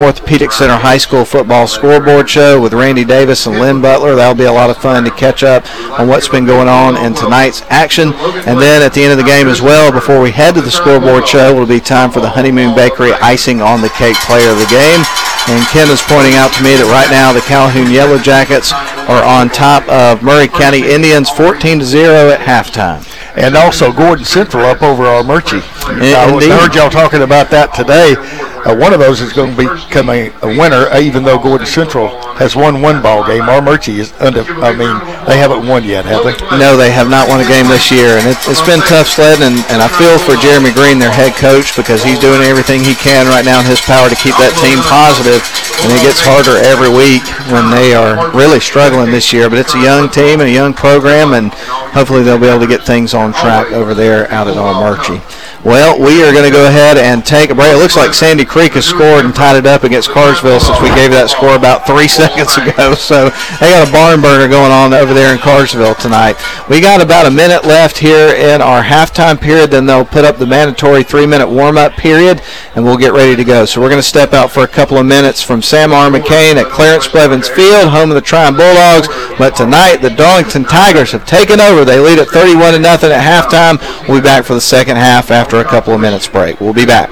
Orthopedic Center High School football scoreboard show with Randy Davis and Lynn Butler. That'll be a lot of fun to catch up on what's been going on in tonight's action. And then at the end of the game as well, before we head to the scoreboard show, it'll be time for the Honeymoon Bakery icing on the cake player of the game. And Ken is pointing out to me that right now the Calhoun Yellow Jackets are on top of Murray County Indians 14-0 at halftime. And also Gordon Central up over our Murchie. I heard y'all talking about that today. One of those is going to become a winner, even though Gordon Central has won one ball game. Our Murchie is they haven't won yet, have they? No, they have not won a game this year, and it's been tough sledding, and I feel for Jeremy Green, their head coach, because he's doing everything he can right now in his power to keep that team positive, and it gets harder every week when they are really struggling this year. But it's a young team and a young program, and hopefully they'll be able to get things on track over there out at All Murchie. Well, we are going to go ahead and take a break. It looks like Sandy Creek has scored and tied it up against Cartersville since we gave that score about 3 seconds ago. So they got a barn burner going on over there in Cartersville tonight. We got about a minute left here in our halftime period. Then they'll put up the mandatory 3-minute warm-up period, and we'll get ready to go. So we're going to step out for a couple of minutes from Sam R. McCain at Clarence Blevins Field, home of the Trion Bulldogs. But tonight, the Darlington Tigers have taken over. They lead at 31-0 at halftime. We'll be back for the second half after a couple of minutes break. We'll be back.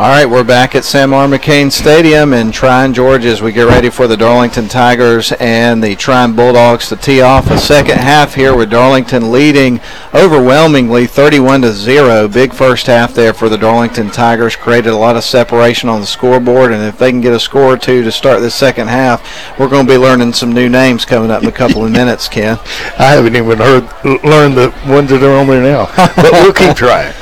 All right, we're back at Sam R. McCain Stadium in Trion, Georgia, as we get ready for the Darlington Tigers and the Trion Bulldogs to tee off a second half here with Darlington leading overwhelmingly 31-0. Big first half there for the Darlington Tigers. Created a lot of separation on the scoreboard, and if they can get a score or two to start this second half, we're going to be learning some new names coming up in a couple of minutes, Ken. I haven't even learned the ones that are on there now, but we'll keep trying.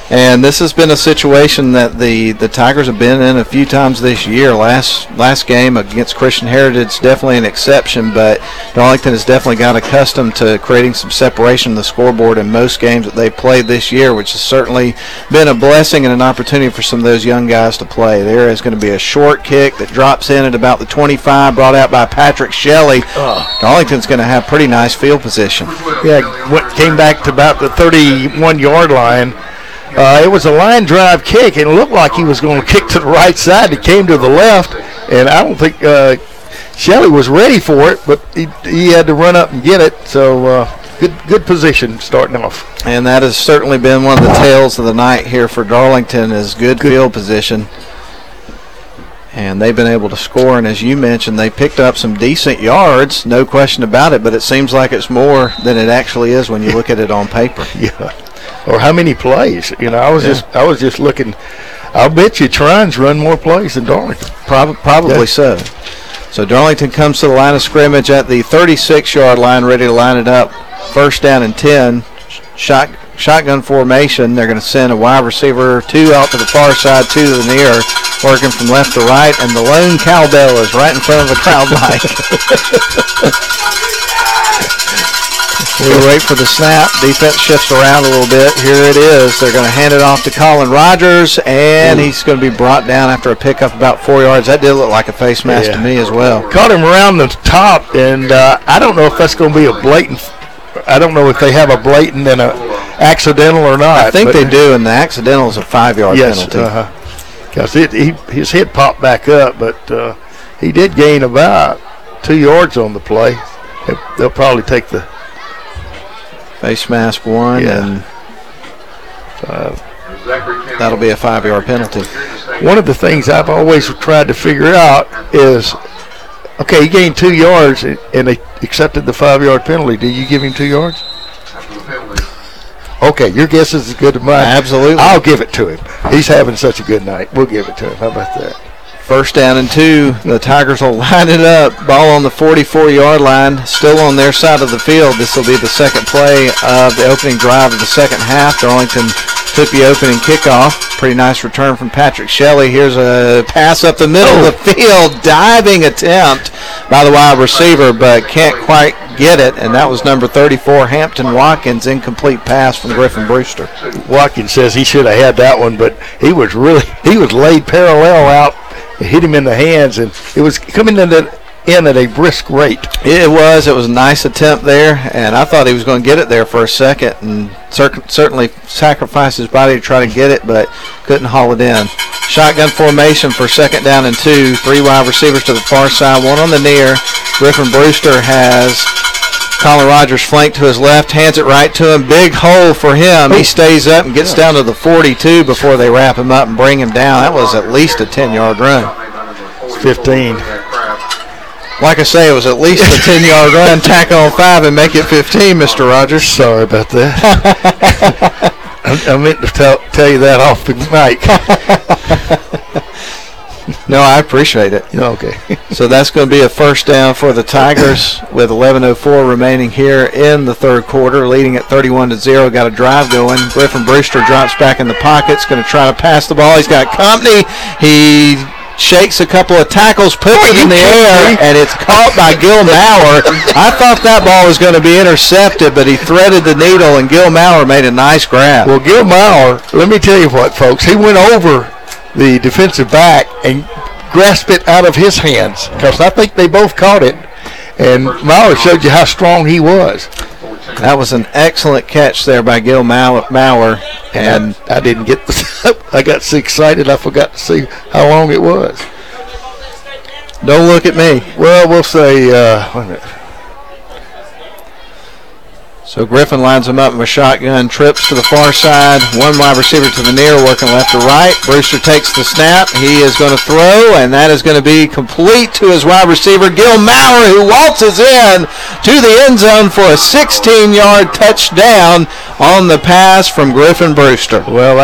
And this has been a situation that the Tigers have been in a few times this year. Last game against Christian Heritage, definitely an exception, but Darlington has definitely got accustomed to creating some separation on the scoreboard in most games that they've played this year, which has certainly been a blessing and an opportunity for some of those young guys to play. There is going to be a short kick that drops in at about the 25, brought out by Patrick Shelley. Darlington's going to have pretty nice field position. Yeah, came back to about the 31-yard line. It was a line drive kick, and it looked like he was going to kick to the right side. He came to the left, and I don't think Shelley was ready for it, but he had to run up and get it. So good position starting off. And that has certainly been one of the tales of the night here for Darlington, is good field position. And they've been able to score, and as you mentioned, they picked up some decent yards, no question about it, but it seems like it's more than it actually is when you look at it on paper. Yeah. Or how many plays? You know, I was just looking. I'll bet you Trion's run more plays than Darlington. Probably so. So Darlington comes to the line of scrimmage at the 36-yard line, ready to line it up. First down and 10. Shotgun formation. They're going to send a wide receiver, 2 out to the far side, 2 to the near, working from left to right, and the lone cowbell is right in front of the crowd mic. We wait for the snap. Defense shifts around a little bit. Here it is. They're going to hand it off to Colin Rogers, and he's going to be brought down after a pickup about 4 yards. That did look like a face mask to me as well. Caught him around the top, and I don't know if that's going to be a blatant. I don't know if they have a blatant and a accidental or not. I think they do, and the accidental is a 5-yard penalty. Because his head popped back up, but he did gain about 2 yards on the play. They'll probably take the face mask 1, and that'll be a 5-yard penalty. One of the things I've always tried to figure out is, okay, he gained 2 yards and they accepted the 5-yard penalty. Do you give him 2 yards? Okay, your guess is as good as mine. Absolutely. I'll give it to him. He's having such a good night. We'll give it to him. How about that? First down and 2. The Tigers will line it up. Ball on the 44-yard line, still on their side of the field. This will be the second play of the opening drive of the second half. Darlington took the opening kickoff. Pretty nice return from Patrick Shelley. Here's a pass up the middle of the field. Diving attempt by the wide receiver, but can't quite get it, and that was number 34, Hampton Watkins. Incomplete pass from Griffin Brewster. Watkins says he should have had that one, but he was laid parallel out. It hit him in the hands, and it was coming in at a brisk rate. It was a nice attempt there, and I thought he was going to get it there for a second, and certainly sacrificed his body to try to get it, but couldn't haul it in. Shotgun formation for second down and 2. 3 wide receivers to the far side, 1 on the near. Griffin Brewster has Colin Rogers flanked to his left, hands it right to him. Big hole for him. He stays up and gets down to the 42 before they wrap him up and bring him down. That was at least a 10-yard run. It's 15. Like I say, it was at least a 10-yard run. Tack on 5 and make it 15, Mr. Rogers. Sorry about that. I meant to tell you that off the mic. No, I appreciate it. Okay. So that's going to be a first down for the Tigers with 11:04 remaining here in the third quarter, leading at 31-0. Got a drive going. Griffin Brewster drops back in the pocket. He's going to try to pass the ball. He's got company. He shakes a couple of tackles, puts it in the air, and it's caught by Gil Maurer. I thought that ball was going to be intercepted, but he threaded the needle, and Gil Maurer made a nice grab. Well, Gil Maurer, let me tell you what, folks. He went over the defensive back and grasped it out of his hands, because I think they both caught it, and Maurer showed you how strong he was. That was an excellent catch there by Gil Maurer. And I didn't get I got so excited I forgot to see how long it was. Don't look at me. Well, we'll say, wait a minute. So Griffin lines him up with a shotgun, trips to the far side, one wide receiver to the near, working left to right. Brewster takes the snap. He is going to throw, and that is going to be complete to his wide receiver, Gil Maurer, who waltzes in to the end zone for a 16-yard touchdown on the pass from Griffin Brewster. Well,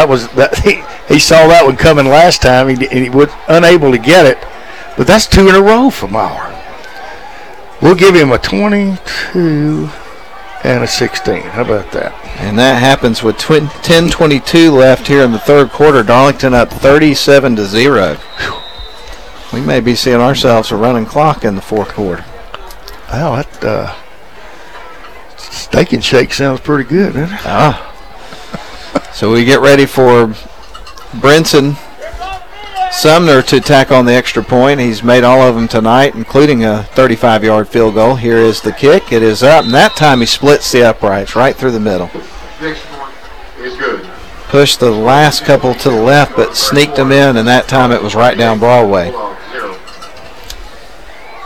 he saw that one coming last time. He was unable to get it, but that's 2 in a row for Maurer. We'll give him a 22 and a 16. How about that? And that happens with 10:22 left here in the third quarter. Darlington up 37-0. We may be seeing ourselves a running clock in the fourth quarter. Wow, that steak and shake sounds pretty good, doesn't it? So we get ready for Brinson Sumner to tack on the extra point. He's made all of them tonight, including a 35-yard field goal. Here is the kick. It is up, and that time he splits the uprights right through the middle. Next point is good. Pushed the last couple to the left, but sneaked them in, and that time it was right down Broadway.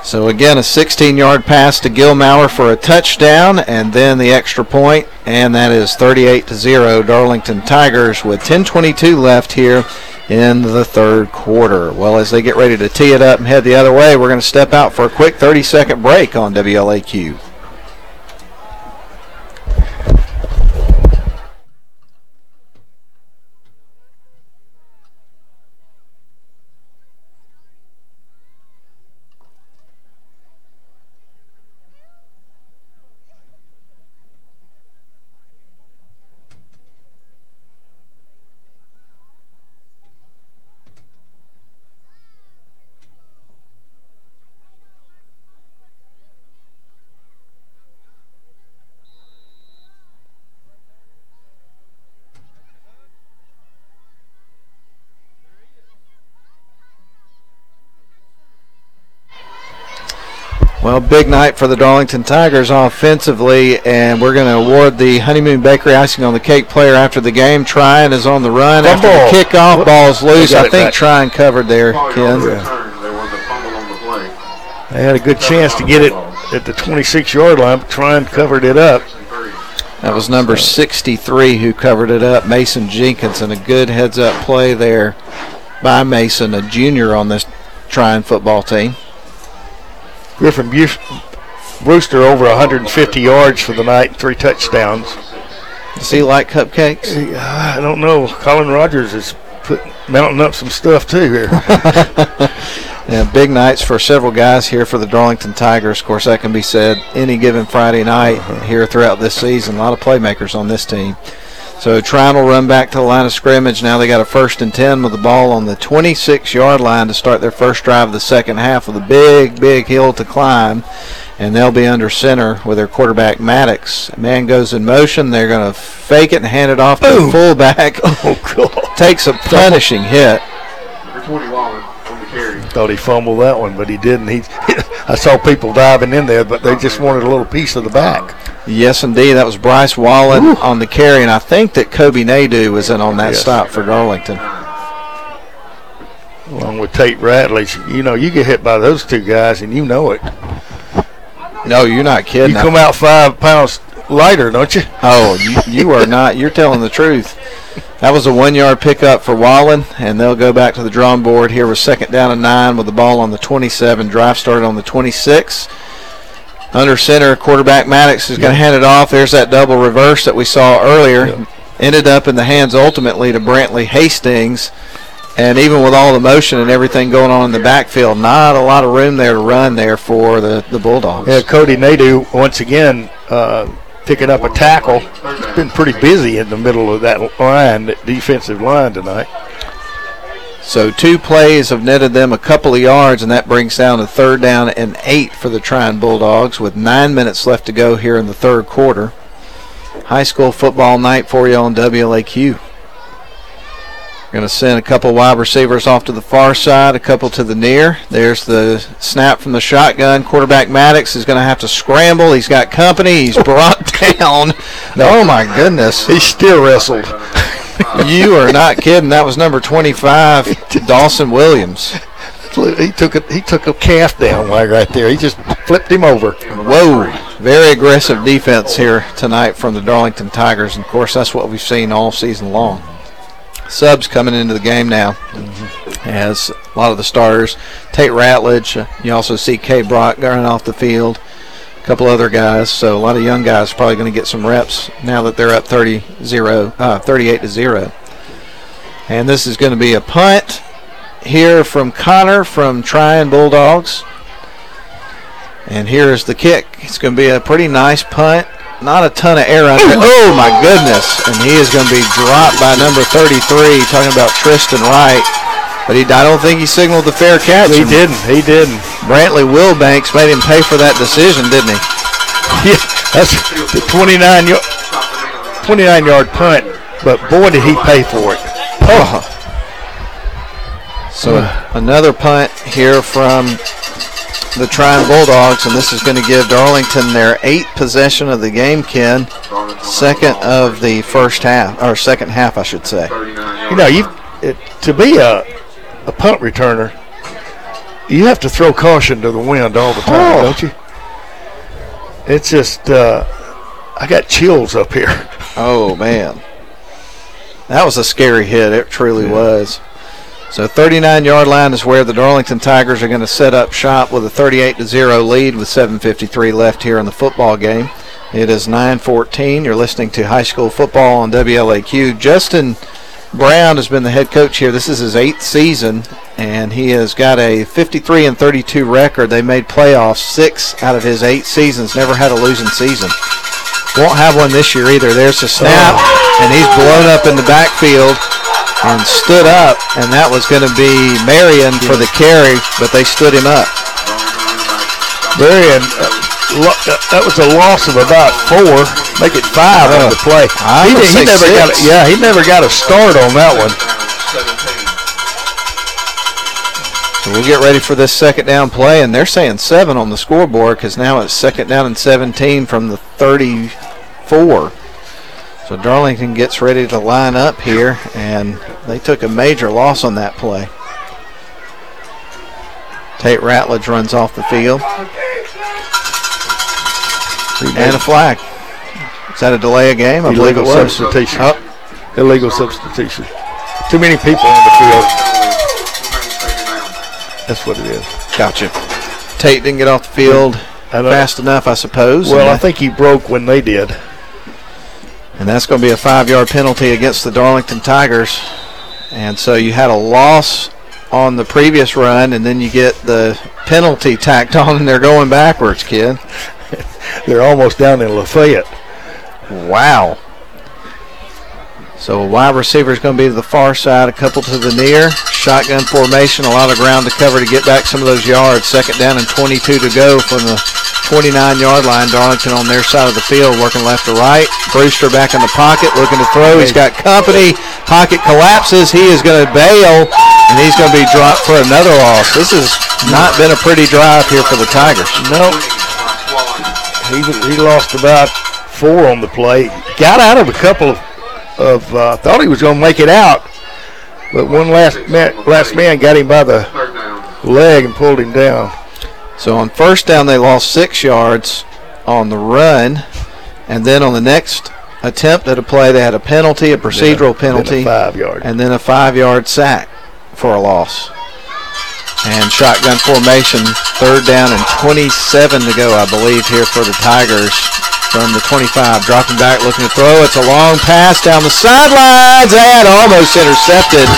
So again, a 16-yard pass to Gil Maurer for a touchdown, and then the extra point, and that is 38-0 Darlington Tigers with 10:22 left here in the third quarter. Well, as they get ready to tee it up and head the other way, we're going to step out for a quick 30-second break on WLAQ. Well, big night for the Darlington Tigers offensively, and we're going to award the Honeymoon Bakery icing on the cake player after the game. Tryon is on the run after the kickoff. Ball's loose. I think Tryon covered there, Ken. They had a good chance to get it at the 26-yard line, but Tryon covered it up. That was number 63 who covered it up, Mason Jenkins, and a good heads-up play there by Mason, a junior on this Tryon football team. Griffin Brewster over 150 yards for the night, 3 touchdowns. Does he like cupcakes? I don't know. Colin Rogers is mounting up some stuff too here. Yeah, big nights for several guys here for the Darlington Tigers. Of course, that can be said any given Friday night here throughout this season. A lot of playmakers on this team. So Trion will run back to the line of scrimmage. Now they got a 1st and 10 with the ball on the 26-yard line to start their first drive of the second half with a big, big hill to climb. And they'll be under center with their quarterback, Maddox. Man goes in motion. They're going to fake it and hand it off to the fullback. Oh, God. Takes a punishing hit. Thought he fumbled that one, but he didn't. I saw people diving in there, but they just wanted a little piece of the back. Yes, indeed. That was Bryce Wallen on the carry, and I think that Kobe Nadeau was in on that stop for Darlington. Along with Tate Radley. You know, you get hit by those two guys, and you know it. No, you're not kidding. You come out 5 pounds lighter, don't you? Oh, you are not. You're telling the truth. That was a 1-yard pickup for Wallen, and they'll go back to the drawing board here with 2nd down and 9 with the ball on the 27. Drive started on the 26. Under center, quarterback Maddox is going to hand it off. There's that double reverse that we saw earlier. Ended up in the hands ultimately to Brantley Hastings. And even with all the motion and everything going on in the backfield, not a lot of room there to run there for the Bulldogs. Yeah, Cody Nadeau once again picking up a tackle. It's been pretty busy in the middle of that line, that defensive line tonight. So 2 plays have netted them a couple of yards, and that brings down to 3rd down and 8 for the Trion Bulldogs with 9 minutes left to go here in the third quarter. High school football night for you on WLAQ. Going to send a couple wide receivers off to the far side, a couple to the near. There's the snap from the shotgun. Quarterback Maddox is going to have to scramble. He's got company. He's brought down. Oh, my goodness. He still wrestled. You are not kidding. That was number 25, Dawson Williams. He took a calf down right there. He just flipped him over. Whoa. Very aggressive defense here tonight from the Darlington Tigers. And, of course, that's what we've seen all season long. Subs coming into the game now as a lot of the starters. Tate Ratledge. You also see Kay Brock going off the field. A couple other guys. So a lot of young guys probably going to get some reps now that they're up 38-0. And this is going to be a punt here from Connor from Trion Bulldogs. And here's the kick. It's going to be a pretty nice punt. Not a ton of air under it. Oh, my goodness. And he is going to be dropped by number 33, talking about Tristan Wright. But I don't think he signaled the fair catch. He didn't. Brantley Wilbanks made him pay for that decision, didn't he? Yeah, that's the 29-yard punt. But, boy, did he pay for it. Oh. So another punt here from the Trion Bulldogs, and this is going to give Darlington their 8th possession of the game, Ken. Second of the first half, or second half, I should say. You know, to be a punt returner, you have to throw caution to the wind all the time, don't you? It's just, I got chills up here. Oh, man. That was a scary hit. It truly was. So 39-yard line is where the Darlington Tigers are going to set up shop with a 38-0 lead with 7:53 left here in the football game. It is 9:14. You're listening to high school football on WLAQ. Justin Brown has been the head coach here. This is his 8th season, and he has got a 53-32 record. They made playoffs 6 out of his 8 seasons. Never had a losing season. Won't have one this year either. There's the snap, and he's blown up in the backfield and stood up, and that was going to be Marion for the carry, but they stood him up. Marion, that was a loss of about 4, make it 5 on the play. He never got a start on that one. So we'll get ready for this second down play, and they're saying 7 on the scoreboard because now it's second down and 17 from the 34. So Darlington gets ready to line up here, and they took a major loss on that play. Tate Ratledge runs off the field. And a flag. Is that a delay of game? I believe it was. Substitution. Illegal substitution. Too many people on the field. That's what it is. Gotcha. Tate didn't get off the field fast enough, I suppose. Well, I think he broke when they did. And that's going to be a 5-yard penalty against the Darlington Tigers. And so you had a loss on the previous run, and then you get the penalty tacked on, and they're going backwards, kid. They're almost down in Lafayette. Wow. So a wide receiver is going to be to the far side, a couple to the near. Shotgun formation, a lot of ground to cover to get back some of those yards. Second down and 22 to go from the 29-yard line. Darlington on their side of the field, working left to right. Brewster back in the pocket, looking to throw. He's got company. Pocket collapses. He is going to bail, and he's going to be dropped for another loss. This has not been a pretty drive here for the Tigers. No. He lost about 4 on the play. Got out of a couple of thought he was going to make it out, but one last man got him by the leg and pulled him down. So on first down, they lost 6 yards on the run, and then on the next attempt at a play, they had a penalty, a procedural penalty, and then a 5-yard sack for a loss. And shotgun formation, third down and 27 to go, I believe, here for the Tigers from the 25. Dropping back, looking to throw. It's a long pass down the sidelines, and almost intercepted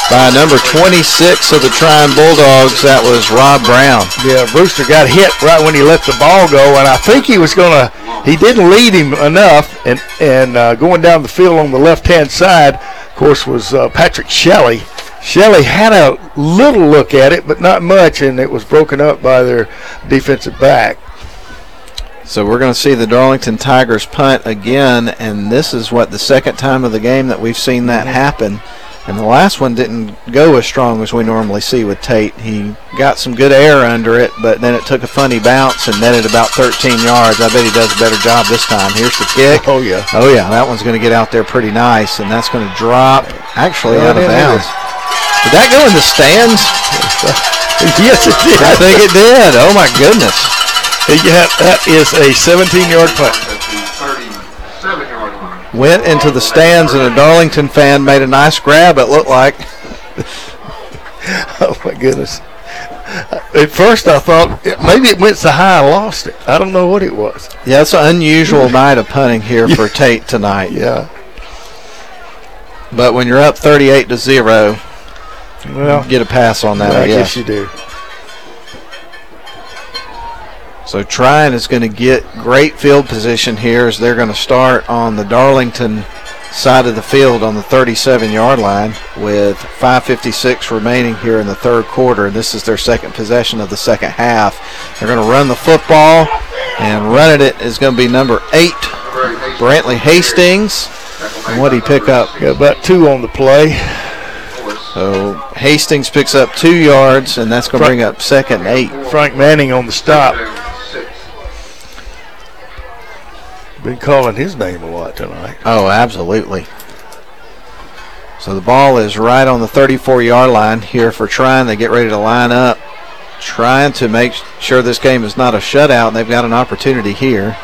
by number 26 of the Trion Bulldogs. That was Rob Brown. Yeah, Brewster got hit right when he let the ball go, and I think he was going to – he didn't lead him enough, and going down the field on the left-hand side, of course, was Patrick Shelley. Shelley had a little look at it, but not much, and it was broken up by their defensive back. So we're going to see the Darlington Tigers punt again, and this is the second time of the game that we've seen that happen. And the last one didn't go as strong as we normally see with Tate. He got some good air under it, but then it took a funny bounce and netted about 13 yards. I bet he does a better job this time. Here's the kick. Oh, yeah. Oh, yeah, that one's going to get out there pretty nice, and that's going to drop actually out of bounds. Did that go in the stands? Yes, it did. I think it did. Oh, my goodness. Yeah, that is a 17-yard punt. At the 37-yard line. Went into the stands, and a Darlington fan made a nice grab, it looked like. Oh, my goodness. At first, I thought maybe it went so high I lost it. I don't know what it was. Yeah, it's an unusual night of punting here for Tate tonight. Yeah. But when you're up 38-0, well, get a pass on that, I guess you do. So Trion is going to get great field position here as they're going to start on the Darlington side of the field on the 37-yard line with 5:56 remaining here in the third quarter. And this is their second possession of the second half. They're going to run the football, and running it is going to be number 8, Brantley Hastings. And what did he pick up? Got about 2 on the play. So Hastings picks up 2 yards, and that's going to bring up second and 8. Frank Manning on the stop. Been calling his name a lot tonight. Oh, absolutely. So the ball is right on the 34-yard line here for Trion. They get ready to line up, trying to make sure this game is not a shutout, and they've got an opportunity here.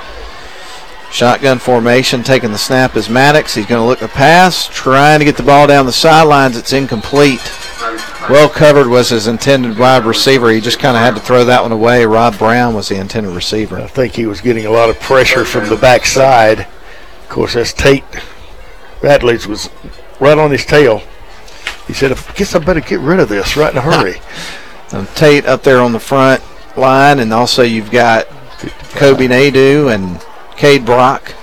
Shotgun formation, taking the snap is Maddox. He's going to look the pass, trying to get the ball down the sidelines. It's incomplete. Well covered was his intended wide receiver. He just kind of had to throw that one away. Rob Brown was the intended receiver. I think he was getting a lot of pressure from the backside. Of course, that's Tate. Radley's was right on his tail. He said, I guess I better get rid of this right in a hurry. Tate up there on the front line, and also you've got Kobe Nadeau and Cade Brock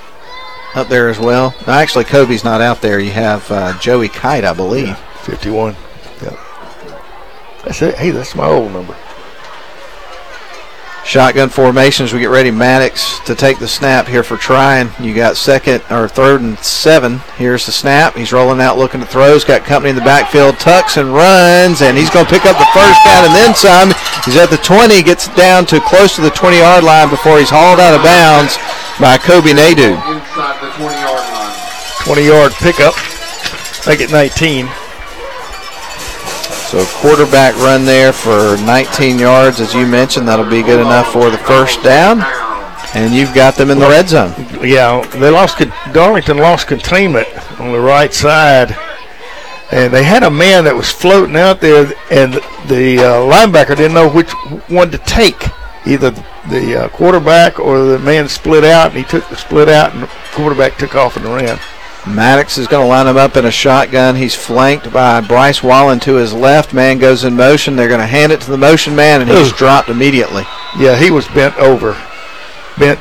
up there as well. No, actually, Kobe's not out there. You have Joey Kite, I believe. Yeah, 51. Yep. That's it. Hey, that's my old number. Shotgun formation as we get ready. Maddox to take the snap here for Trion. You got third and 7. Here's the snap. He's rolling out, looking to throws. Got company in the backfield. Tucks and runs, and he's going to pick up the first down and then some. He's at the 20. Gets down to close to the 20-yard line before he's hauled out of bounds by Kobe Nadeau. Inside the 20-yard line. 20-yard pickup. Make it 19. So quarterback run there for 19 yards, as you mentioned. That'll be good enough for the first down. And you've got them in the red zone. Yeah, Darlington lost containment on the right side. And they had a man that was floating out there, and the linebacker didn't know which one to take. Either the quarterback or the man split out, and he took the split out, and the quarterback took off and ran. Maddox is going to line him up in a shotgun. He's flanked by Bryce Wallen to his left. Man goes in motion. They're going to hand it to the motion man, and he's dropped immediately. Yeah, he was bent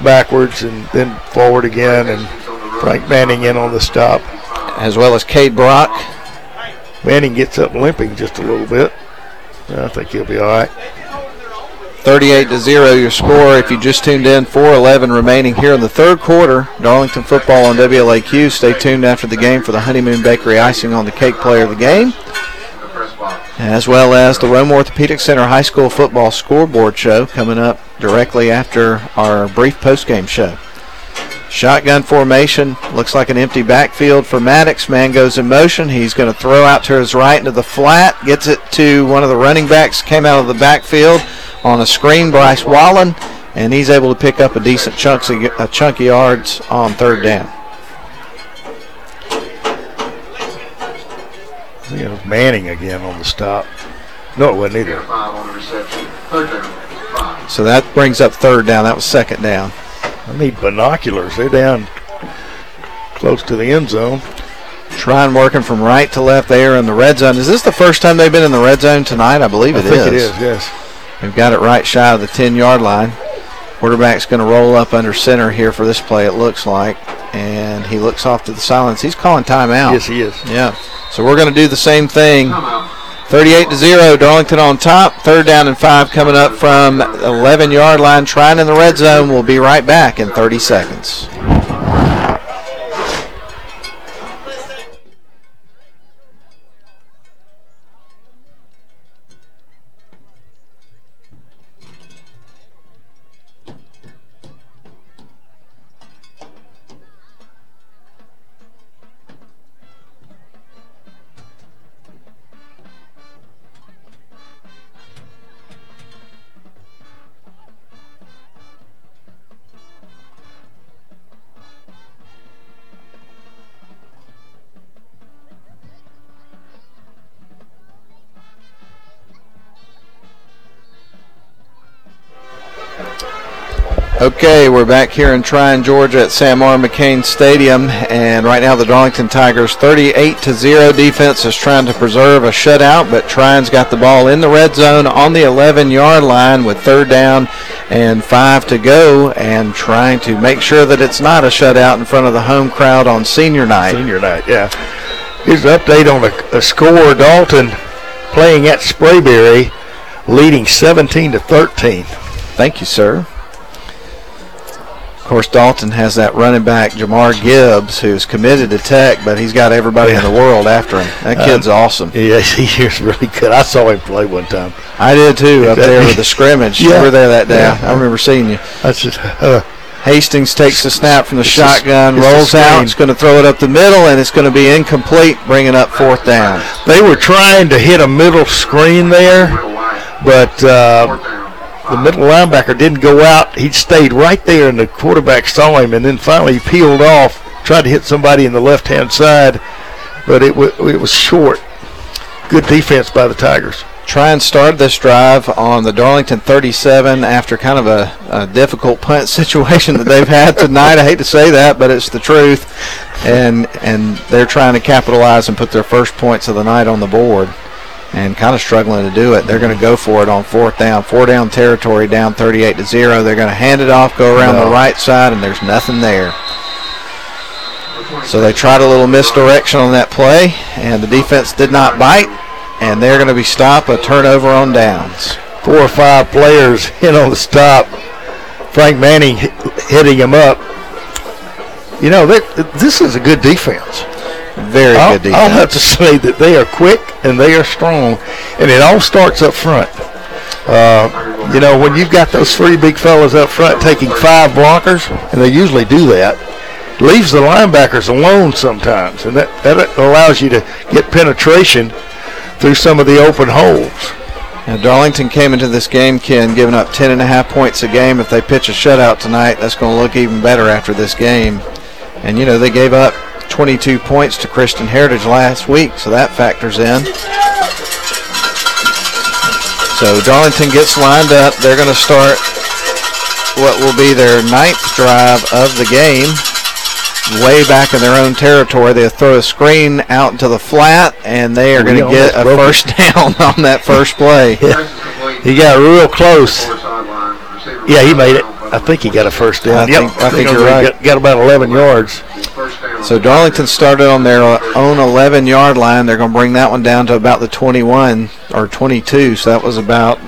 backwards, and then forward again, and Frank Manning in on the stop. As well as Cade Brock. Manning gets up limping just a little bit. I think he'll be all right. 38-0 your score. If you just tuned in, 4:11 remaining here in the third quarter. Darlington football on WLAQ. Stay tuned after the game for the Honeymoon Bakery icing on the cake player of the game, as well as the Rome Orthopedic Center High School football scoreboard show coming up directly after our brief postgame show. Shotgun formation. Looks like an empty backfield for Maddox. Man goes in motion. He's going to throw out to his right into the flat. Gets it to one of the running backs. Came out of the backfield on a screen, Bryce Wallen, and he's able to pick up a decent chunk of yards on third down. I think it was Manning again on the stop. No, it wasn't either. 5 on the reception. Third down. 5. So that brings up third down. That was second down. I need binoculars. They're down close to the end zone. Trion working from right to left there in the red zone. Is this the first time they've been in the red zone tonight? I believe it is. I think it is, yes. They've got it right shy of the 10-yard line. Quarterback's going to roll up under center here for this play, it looks like. And he looks off to the sidelines. He's calling timeout. Yes, he is. Yeah. So we're going to do the same thing. 38-0, Darlington on top. Third down and 5 coming up from 11-yard line. Trion in the red zone. We'll be right back in 30 seconds. Okay, we're back here in Trion, Georgia at Sam R. McCain Stadium, and right now the Darlington Tigers 38-0 defense is trying to preserve a shutout, but Trion's got the ball in the red zone on the 11-yard line with 3rd down and 5 to go, and trying to make sure that it's not a shutout in front of the home crowd on senior night. Senior night, yeah. Here's an update on the score. Dalton playing at Sprayberry, leading 17-13. Thank you, sir. Of course, Dalton has that running back, Jamar Gibbs, who's committed to Tech, but he's got everybody in the worord after him. That kid's awesome. Yes, he is really good. I saw him play one time. I did, too, up there with the scrimmage. You were there that day. Yeah. I remember seeing you. That's just, Hastings takes the snap from the shotgun, rolls out. It's going to throw it up the middle, and it's going to be incomplete, bringing up 4th down. They were trying to hit a middle screen there, but the middle linebacker didn't go out. He stayed right there, and the quarterback saw him, and then finally he peeled off, tried to hit somebody in the left-hand side, but it was short. Good defense by the Tigers. Tryon started this drive on the Darlington 37 after kind of a difficult punt situation that they've had tonight. I hate to say that, but it's the truth. And they're trying to capitalize and put their first points of the night on the board and kind of struggling to do it. They're going to go for it on 4th down. 4-down territory, down 38-0. They're going to hand it off, go around the right side, and there's nothing there. So they tried a little misdirection on that play, and the defense did not bite. And they're going to be stopped, a turnover on downs. 4 or 5 players in on the stop. Frank Manning hitting him up. You know, this is a good defense. Very good defense. I'll have to say that they are quick and they are strong, and it all starts up front. You know, when you've got those 3 big fellas up front taking 5 blockers, and they usually do that, leaves the linebackers alone sometimes, and that allows you to get penetration through some of the open holes. Now, Darlington came into this game, Ken, giving up 10.5 points a game. If they pitch a shutout tonight, that's going to look even better after this game. And, you know, they gave up 22 points to Christian Heritage last week, so that factors in. So Darlington gets lined up. They're going to start what will be their 9th drive of the game. Way back in their own territory. They'll throw a screen out into the flat, and they are going to get a first down on that first play. Yeah. He got real close. Yeah, he made it. I think he got a first down. I think you're right. Got about 11 yards. So Darlington started on their own 11-yard line. They're going to bring that one down to about the 21 or 22. So that was about,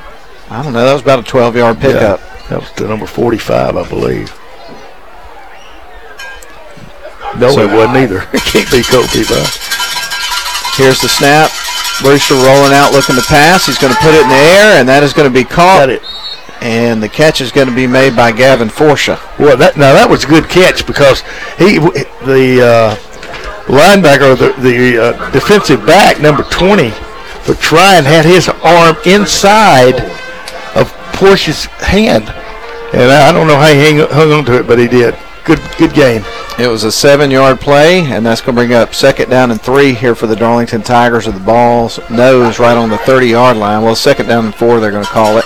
I don't know, that was about a 12-yard pickup. Yeah, that was the number 45, I believe. No, it wasn't either. It can't be Kobe, but. Here's the snap. Brewster rolling out, looking to pass. He's going to put it in the air, and that is going to be caught. Got it. And the catch is going to be made by Gavin Forsha. Well, that was a good catch because the linebacker, the defensive back, number 20, but Trion had his arm inside of Porsche's hand, and I don't know how he hung on to it, but he did. Good game. It was a 7-yard play, and that's going to bring up 2nd down and 3 here for the Darlington Tigers with the ball's nose right on the 30-yard line. Well, 2nd down and 4, they're going to call it.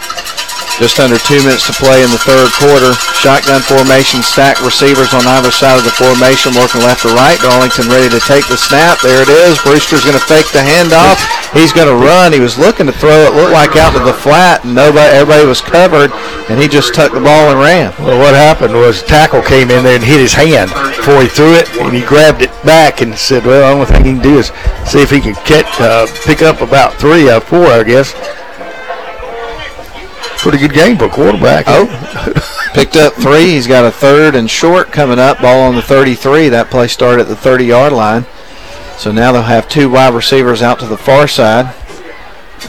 Just under 2 minutes to play in the 3rd quarter. Shotgun formation, stacked receivers on either side of the formation, working left to right. Darlington ready to take the snap. There it is. Brewster's going to fake the handoff. He's going to run. He was looking to throw it, looked like out to the flat, and everybody was covered, and he just tucked the ball and ran. Well, what happened was tackle came in there and hit his hand before he threw it, and he grabbed it back and said, well, the only thing he can do is see if he can pick up about 3 or 4, I guess. Pretty good game for a quarterback. Picked up 3. He's got a 3rd and short coming up. Ball on the 33. That play started at the 30-yard line. So now they'll have 2 wide receivers out to the far side.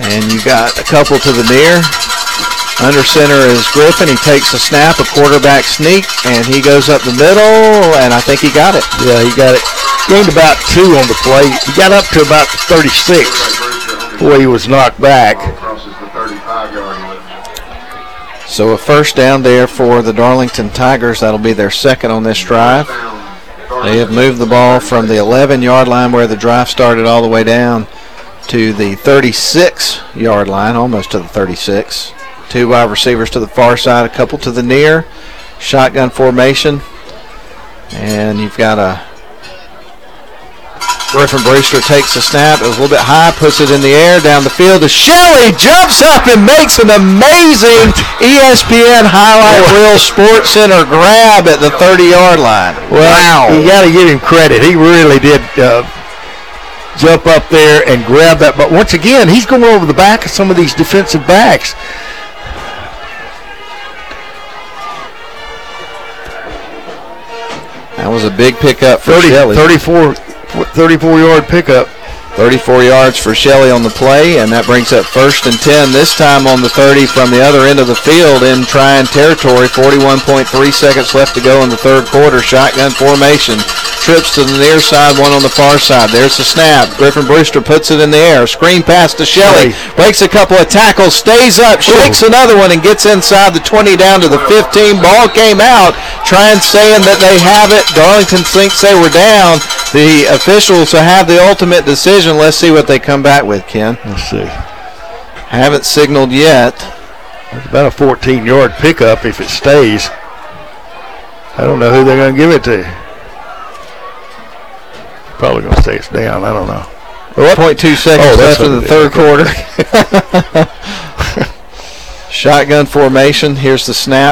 And you got a couple to the near. Under center is Griffin. He takes the snap, a quarterback sneak, and he goes up the middle, and I think he got it. Yeah, he got it. Gained about 2 on the play. He got up to about 36 before he was knocked back. So a first down there for the Darlington Tigers. That'll be their 2nd on this drive. They have moved the ball from the 11-yard line where the drive started all the way down to the 36-yard line, almost to the 36. 2 wide receivers to the far side, a couple to the near. Shotgun formation. And you've got a Griffin Brewster takes the snap. It was a little bit high, puts it in the air, down the field to Shelley, jumps up and makes an amazing ESPN highlight reel Sports Center grab at the 30-yard line. Wow. You got to give him credit. He really did jump up there and grab that. But once again, he's going over the back of some of these defensive backs. That was a big pickup for Shelley. 34-yard pickup. 34 yards for Shelley on the play, and that brings up 1st and 10, this time on the 30 from the other end of the field in Trion territory. 41.3 seconds left to go in the third quarter. Shotgun formation. Trips to the near side, one on the far side. There's the snap. Griffin Brewster puts it in the air. Screen pass to Shelley. Breaks a couple of tackles, stays up, shakes another one, and gets inside the 20 down to the 15. Ball came out. Trion saying that they have it. Darlington thinks they were down. The officials have the ultimate decision. Let's see what they come back with, Ken. Let's see. Haven't signaled yet. It's about a 14-yard pickup if it stays. I don't know who they're going to give it to. Probably going to say it's down. I don't know. 0.2 seconds left in the third quarter. Shotgun formation. Here's the snap.